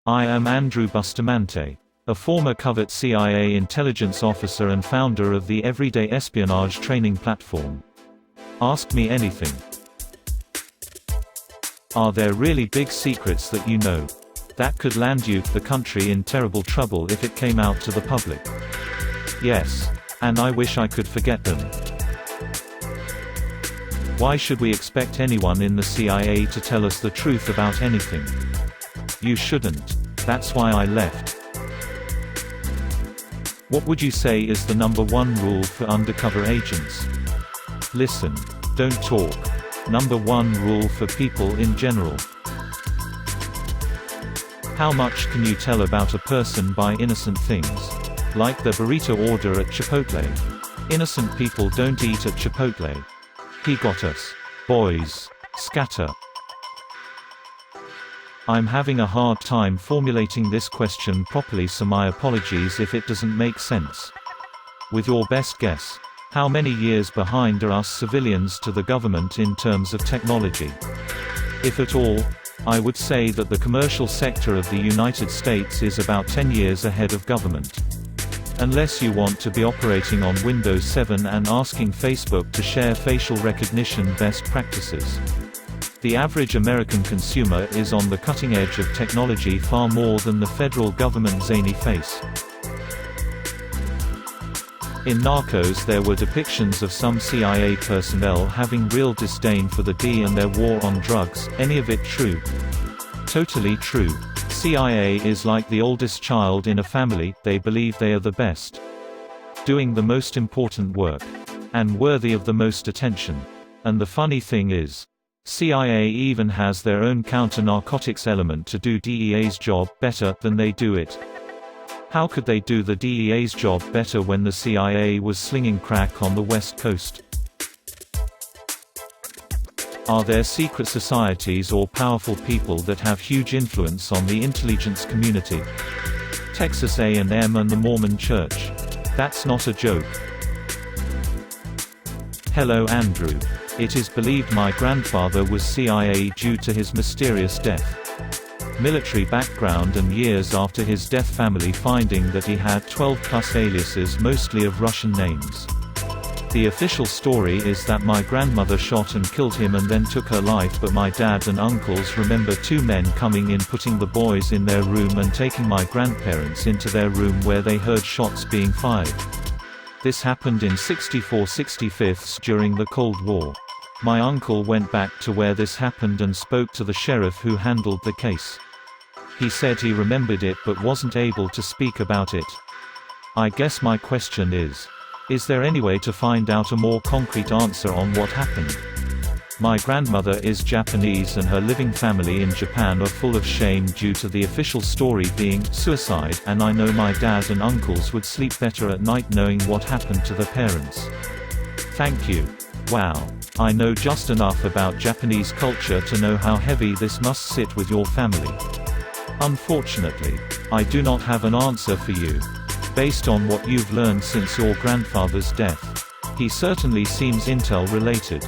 I am Andrew Bustamante, a former covert CIA intelligence officer and founder of the Everyday Espionage training platform. Ask me anything. Are there really big secrets that you know that could land you, the country, in terrible trouble if it came out to the public? Yes. And I wish I could forget them. Why should we expect anyone in the CIA to tell us the truth about anything? You shouldn't. That's why I left. What would you say is the #1 rule for undercover agents? Listen. Don't talk. #1 rule for people in general. How much can you tell about a person by innocent things? Like the burrito order at Chipotle. Innocent people don't eat at Chipotle. He got us. Boys. Scatter. I'm having a hard time formulating this question properly, so my apologies if it doesn't make sense. With your best guess, how many years behind are us civilians to the government in terms of technology? If at all, I would say that the commercial sector of the United States is about 10 years ahead of government. Unless you want to be operating on Windows 7 and asking Facebook to share facial recognition best practices. The average American consumer is on the cutting edge of technology far more than the federal government's zany face. In Narcos there were depictions of some CIA personnel having real disdain for the D and their war on drugs. Any of it true? Totally true. CIA is like the oldest child in a family, they believe they are the best. Doing the most important work. And worthy of the most attention. And the funny thing is, CIA even has their own counter-narcotics element to do DEA's job better than they do it. How could they do the DEA's job better when the CIA was slinging crack on the West Coast? Are there secret societies or powerful people that have huge influence on the intelligence community? Texas A&M and the Mormon Church. That's not a joke. Hello Andrew. It is believed my grandfather was CIA due to his mysterious death. Military background, and years after his death family finding that he had 12+ aliases, mostly of Russian names. The official story is that my grandmother shot and killed him and then took her life, but my dad and uncles remember 2 men coming in, putting the boys in their room and taking my grandparents into their room where they heard shots being fired. This happened in 64/65 during the Cold War. My uncle went back to where this happened and spoke to the sheriff who handled the case. He said he remembered it but wasn't able to speak about it. I guess my question is there any way to find out a more concrete answer on what happened? My grandmother is Japanese and her living family in Japan are full of shame due to the official story being suicide, and I know my dad and uncles would sleep better at night knowing what happened to their parents. Thank you. Wow. I know just enough about Japanese culture to know how heavy this must sit with your family. Unfortunately, I do not have an answer for you. Based on what you've learned since your grandfather's death. He certainly seems intel related.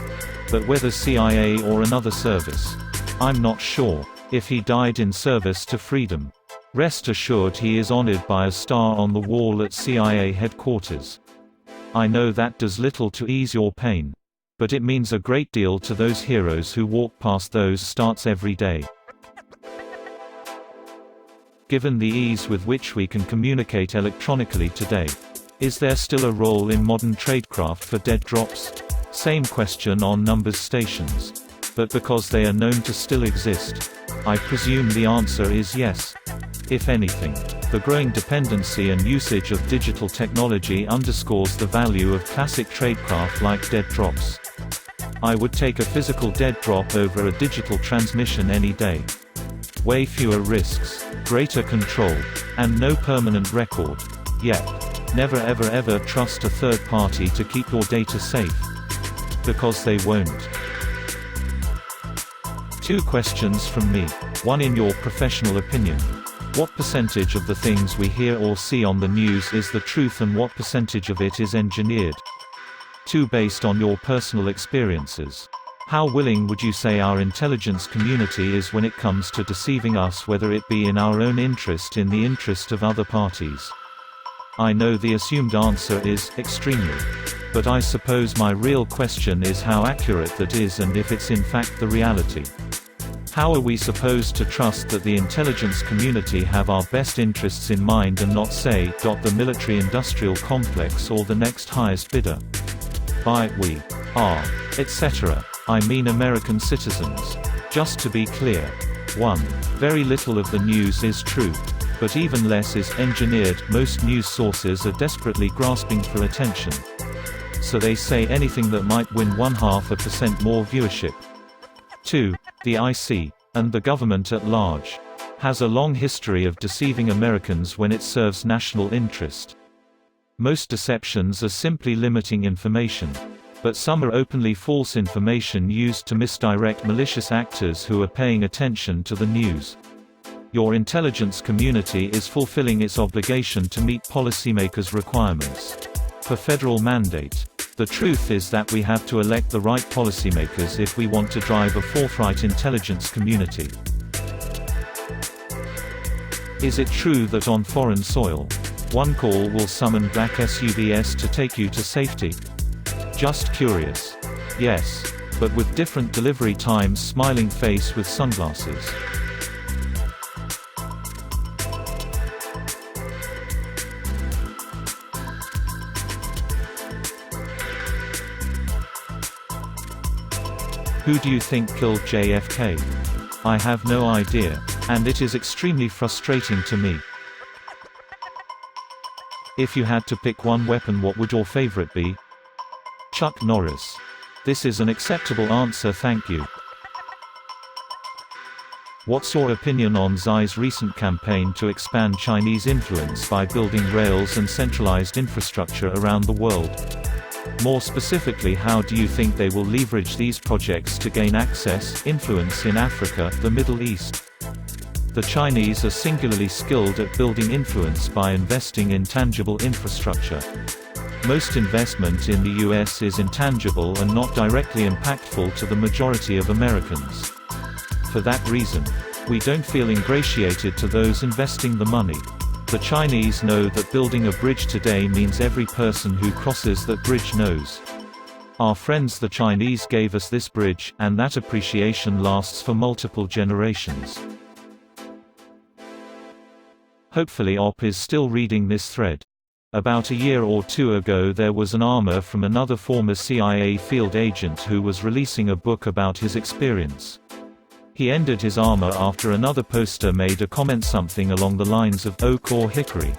But whether CIA or another service, I'm not sure. If he died in service to freedom, rest assured he is honored by a star on the wall at CIA headquarters. I know that does little to ease your pain. But it means a great deal to those heroes who walk past those starts every day. Given the ease with which we can communicate electronically today, is there still a role in modern tradecraft for dead drops? Same question on numbers stations. But because they are known to still exist, I presume the answer is yes. If anything, the growing dependency and usage of digital technology underscores the value of classic tradecraft like dead drops. I would take a physical dead drop over a digital transmission any day. Way fewer risks, greater control, and no permanent record. Yet, never ever trust a third party to keep your data safe. Because they won't. 2 questions from me. 1. In your professional opinion, what percentage of the things we hear or see on the news is the truth and what percentage of it is engineered? 2. Based on your personal experiences, How willing would you say our intelligence community is when it comes to deceiving us, whether it be in our own interest, in the interest of other parties? I know the assumed answer is, extremely. But I suppose my real question is how accurate that is, and if it's in fact the reality. How are we supposed to trust that the intelligence community have our best interests in mind and not, say, the military-industrial complex or the next highest bidder? By we are, etc. I mean American citizens. Just to be clear. 1. Very little of the news is true. But even less is engineered. Most news sources are desperately grasping for attention. So they say anything that might win 0.5% more viewership. 2. The IC, and the government at large, has a long history of deceiving Americans when it serves national interest. Most deceptions are simply limiting information. But some are openly false information used to misdirect malicious actors who are paying attention to the news. Your intelligence community is fulfilling its obligation to meet policymakers' requirements. Per federal mandate. The truth is that we have to elect the right policymakers if we want to drive a forthright intelligence community. Is it true that on foreign soil, one call will summon black SUVs to take you to safety? Just curious. Yes. But with different delivery times. Smiling face with sunglasses. Who do you think killed JFK? I have no idea. And it is extremely frustrating to me. If you had to pick one weapon, what would your favorite be? Chuck Norris. This is an acceptable answer, thank you. What's your opinion on Xi's recent campaign to expand Chinese influence by building rails and centralized infrastructure around the world? More specifically, how do you think they will leverage these projects to gain access, influence in Africa, the Middle East? The Chinese are singularly skilled at building influence by investing in tangible infrastructure. Most investment in the US is intangible and not directly impactful to the majority of Americans. For that reason, we don't feel ingratiated to those investing the money. The Chinese know that building a bridge today means every person who crosses that bridge knows. Our friends the Chinese gave us this bridge, and that appreciation lasts for multiple generations. Hopefully OP is still reading this thread. About a year or two ago there was an iAMA from another former CIA field agent who was releasing a book about his experience. He ended his iAMA after another poster made a comment something along the lines of oak or hickory,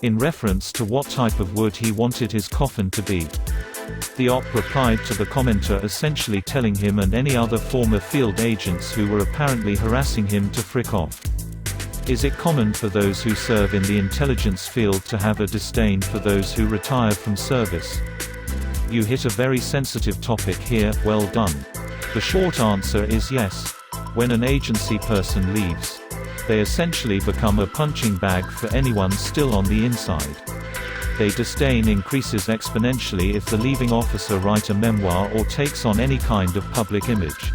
in reference to what type of wood he wanted his coffin to be. The op replied to the commenter essentially telling him and any other former field agents who were apparently harassing him to frick off. Is it common for those who serve in the intelligence field to have a disdain for those who retire from service? You hit a very sensitive topic here, well done. The short answer is yes. When an agency person leaves, they essentially become a punching bag for anyone still on the inside. Their disdain increases exponentially if the leaving officer writes a memoir or takes on any kind of public image.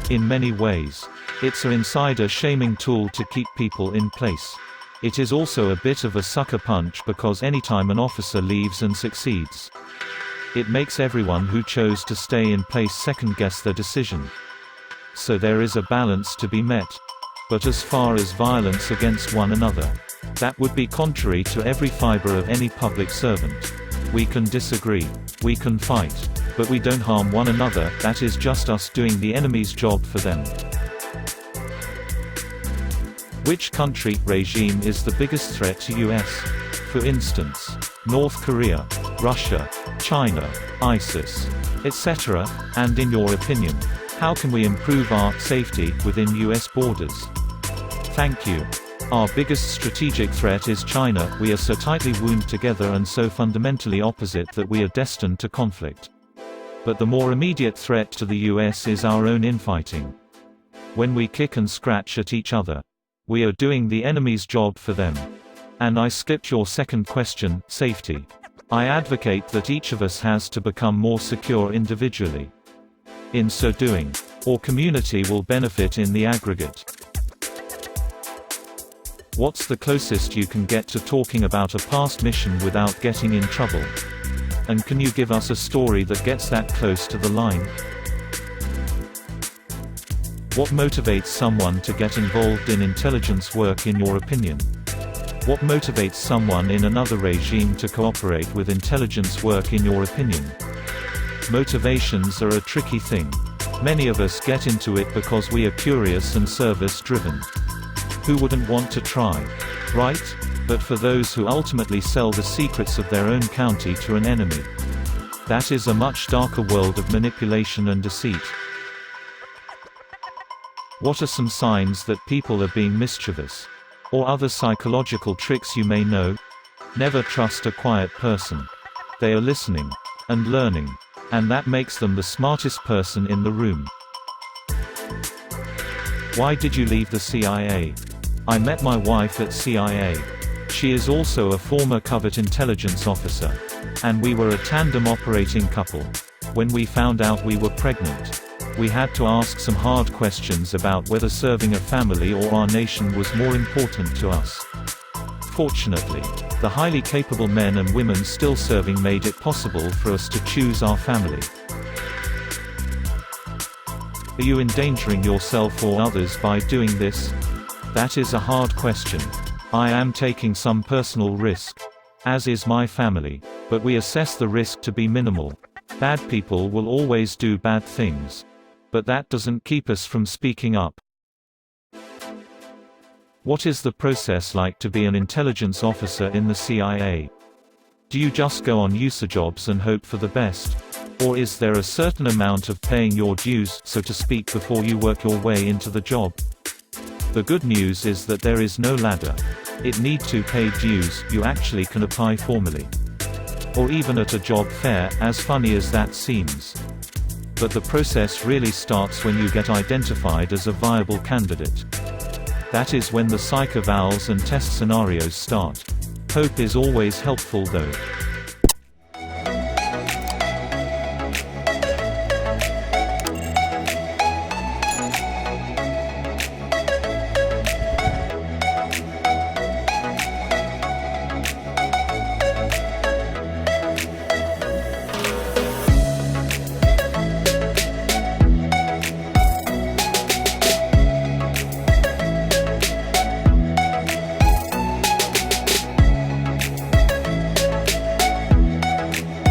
In many ways, it's an insider shaming tool to keep people in place. It is also a bit of a sucker punch because anytime an officer leaves and succeeds, it makes everyone who chose to stay in place second-guess their decision. So there is a balance to be met. But as far as violence against one another, that would be contrary to every fiber of any public servant. We can disagree. We can fight. But we don't harm one another, that is just us doing the enemy's job for them. Which country, regime is the biggest threat to US? For instance, North Korea, Russia, China, ISIS, etc., and in your opinion, how can we improve our safety within US borders? Thank you. Our biggest strategic threat is China. We are so tightly wound together and so fundamentally opposite that we are destined to conflict. But the more immediate threat to the US is our own infighting. When we kick and scratch at each other, we are doing the enemy's job for them. And I skipped your second question, safety. I advocate that each of us has to become more secure individually. in so doing, or community will benefit in the aggregate. What's the closest you can get to talking about a past mission without getting in trouble? And can you give us a story that gets that close to the line? What motivates someone to get involved in intelligence work in your opinion? What motivates someone in another regime to cooperate with intelligence work in your opinion? Motivations are a tricky thing. Many of us get into it because we are curious and service-driven. Who wouldn't want to try? Right? But for those who ultimately sell the secrets of their own county to an enemy, that is a much darker world of manipulation and deceit. What are some signs that people are being mischievous? Or other psychological tricks you may know? Never trust a quiet person. They are listening and learning, and that makes them the smartest person in the room. Why did you leave the CIA? I met my wife at CIA. She is also a former covert intelligence officer. And we were a tandem operating couple. When we found out we were pregnant, we had to ask some hard questions about whether serving a family or our nation was more important to us. Fortunately, the highly capable men and women still serving made it possible for us to choose our family. Are you endangering yourself or others by doing this? That is a hard question. I am taking some personal risk, as is my family, but we assess the risk to be minimal. Bad people will always do bad things. But that doesn't keep us from speaking up. What is the process like to be an intelligence officer in the CIA? Do you just go on user jobs and hope for the best? Or is there a certain amount of paying your dues, so to speak, before you work your way into the job? The good news is that there is no ladder. It need to pay dues, you actually can apply formally. Or even at a job fair, as funny as that seems. But the process really starts when you get identified as a viable candidate. That is when the psych evals and test scenarios start. Hope is always helpful though.